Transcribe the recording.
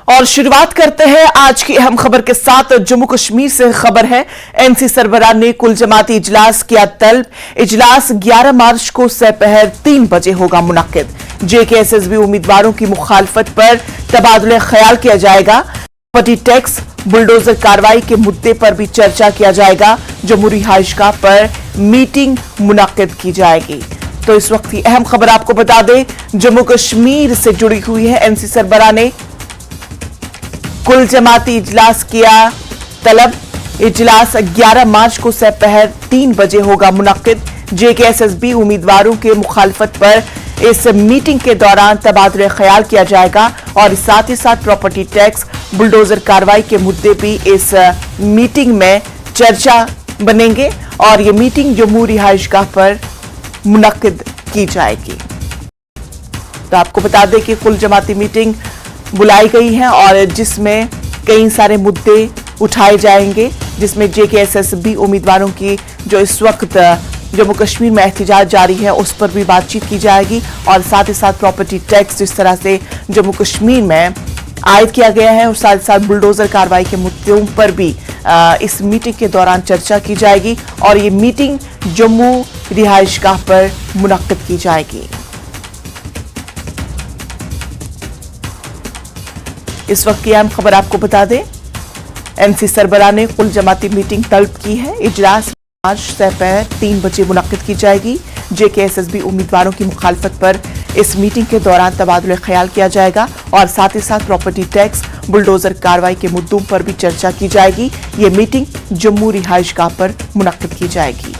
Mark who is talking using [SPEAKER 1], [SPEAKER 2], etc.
[SPEAKER 1] और शुरुआत करते हैं आज की अहम खबर के साथ। जम्मू कश्मीर से खबर है, एनसी सरबराह ने कुल जमाती इजलास किया तलब। इजलास 11 मार्च को दोपहर 3 बजे होगा मुनक्किद। जेकेएसएसबी उम्मीदवारों की मुखालफत पर तबादुले ख्याल किया जाएगा। प्रॉपर्टी टैक्स बुलडोजर कार्रवाई के मुद्दे पर भी चर्चा किया जाएगा। जम्मू रिहाइशगाह पर मीटिंग मुनक्किद की जाएगी। तो इस वक्त की अहम खबर आपको बता दें, जम्मू कश्मीर से जुड़ी हुई है। एनसी सरबराह ने कुल जमाती इजलास किया तलब। इजलास 11 मार्च को दोपहर 3 बजे होगा मुनक्किद। जेकेएसएसबी उम्मीदवारों के मुखालफत पर इस मीटिंग के दौरान तबादुले ख्याल किया जाएगा और साथ ही साथ प्रॉपर्टी टैक्स बुलडोजर कार्रवाई के मुद्दे भी इस मीटिंग में चर्चा बनेंगे और ये मीटिंग जम्मू रिहाइशगाह पर मुनक्किद की जाएगी। तो आपको बता दें कि कुल जमाती मीटिंग बुलाई गई है और जिसमें कई सारे मुद्दे उठाए जाएंगे, जिसमें जेकेएसएसबी उम्मीदवारों की जो इस वक्त जम्मू कश्मीर में एहतजाज जारी है उस पर भी बातचीत की जाएगी और साथ ही साथ प्रॉपर्टी टैक्स जिस तरह से जम्मू कश्मीर में आयद किया गया है और साथ ही साथ बुलडोजर कार्रवाई के मुद्दों पर भी इस मीटिंग के दौरान चर्चा की जाएगी और ये मीटिंग जम्मू रिहाइशगाह पर मुनक्किद की जाएगी। इस वक्त की अहम खबर आपको बता दें, एनसी सरबराह ने कुल जमाती मीटिंग तलब की है। इजलास मार्च दोपहर 3 बजे मुनक्किद की जाएगी। जेकेएसएसबी उम्मीदवारों की मुखालफत पर इस मीटिंग के दौरान तबादुले ख्याल किया जाएगा और साथ ही साथ प्रॉपर्टी टैक्स बुलडोजर कार्रवाई के मुद्दों पर भी चर्चा की जाएगी। ये मीटिंग जम्मू रिहाइशगाह पर मुनक्किद की जाएगी।